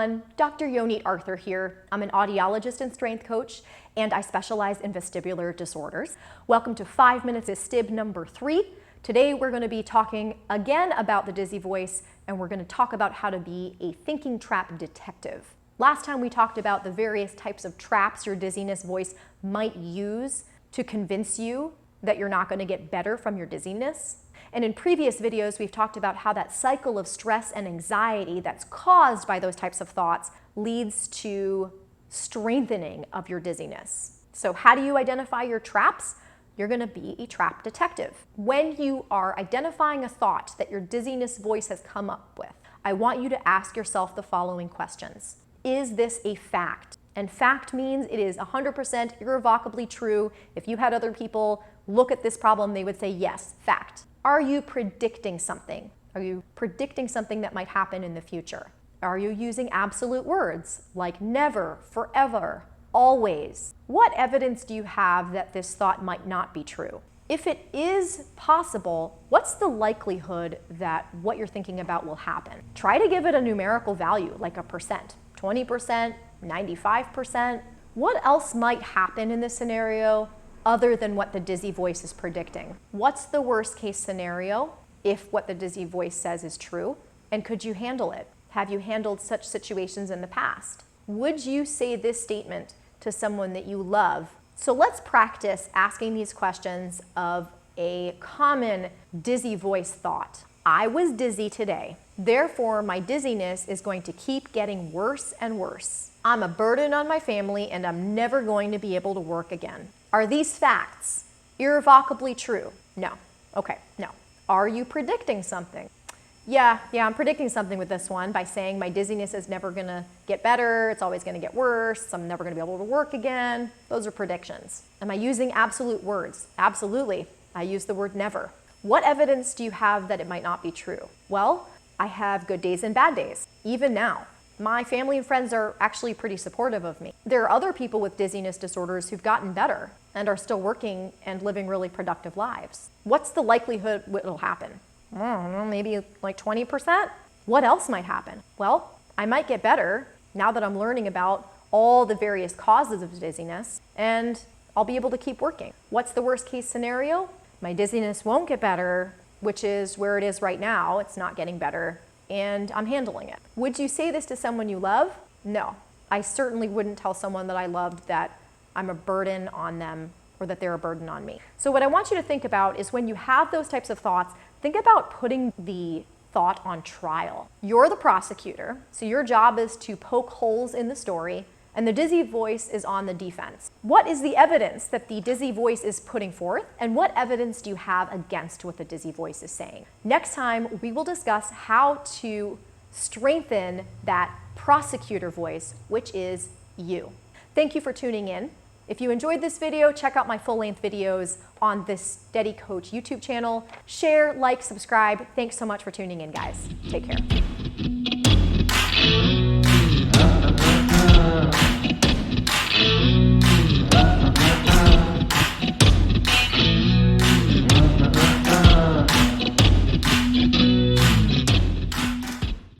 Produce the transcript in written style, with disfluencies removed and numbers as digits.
everyone, Dr. Yonit Arthur here. I'm an audiologist and strength coach, and I specialize in vestibular disorders. Welcome to 5 Minutes Vestib number 3. Today we're going to be talking again about the dizzy voice, and we're going to talk about how to be a thinking trap detective. Last time we talked about the various types of traps your dizziness voice might use to convince you that you're not going to get better from your dizziness. And in previous videos, we've talked about how that cycle of stress and anxiety that's caused by those types of thoughts leads to strengthening of your dizziness. So how do you identify your traps? You're going to be a trap detective. When you are identifying a thought that your dizziness voice has come up with, I want you to ask yourself the following questions. Is this a fact? And fact means it is 100% irrevocably true. If you had other people look at this problem, they would say, yes, fact. Are you predicting something? Are you predicting something that might happen in the future? Are you using absolute words like never, forever, always? What evidence do you have that this thought might not be true? If it is possible, what's the likelihood that what you're thinking about will happen? Try to give it a numerical value, like a percent, 20%, 95%. What else might happen in this scenario other than what the dizzy voice is predicting? What's the worst case scenario if what the dizzy voice says is true? And could you handle it? Have you handled such situations in the past? Would you say this statement to someone that you love? So let's practice asking these questions of a common dizzy voice thought. I was dizzy today. Therefore, my dizziness is going to keep getting worse and worse. I'm a burden on my family and I'm never going to be able to work again. Are these facts irrevocably true? No. Okay, no. Are you predicting something? Yeah, I'm predicting something with this one by saying my dizziness is never gonna get better, it's always gonna get worse, I'm never gonna be able to work again. Those are predictions. Am I using absolute words? Absolutely. I use the word never. What evidence do you have that it might not be true? Well, I have good days and bad days, even now. My family and friends are actually pretty supportive of me. There are other people with dizziness disorders who've gotten better and are still working and living really productive lives. What's the likelihood it'll happen? I don't know, maybe like 20%? What else might happen? Well, I might get better now that I'm learning about all the various causes of dizziness, and I'll be able to keep working. What's the worst case scenario? My dizziness won't get better, which is where it is right now. It's not getting better, and I'm handling it. Would you say this to someone you love? No. I certainly wouldn't tell someone that I loved that I'm a burden on them or that they're a burden on me. So what I want you to think about is when you have those types of thoughts, think about putting the thought on trial. You're the prosecutor, so your job is to poke holes in the story, and the dizzy voice is on the defense. What is the evidence that the dizzy voice is putting forth, and what evidence do you have against what the dizzy voice is saying? Next time, we will discuss how to strengthen that prosecutor voice, which is you. Thank you for tuning in. If you enjoyed this video, check out my full-length videos on this Steady Coach YouTube channel. Share, like, subscribe. Thanks so much for tuning in, guys. Take care.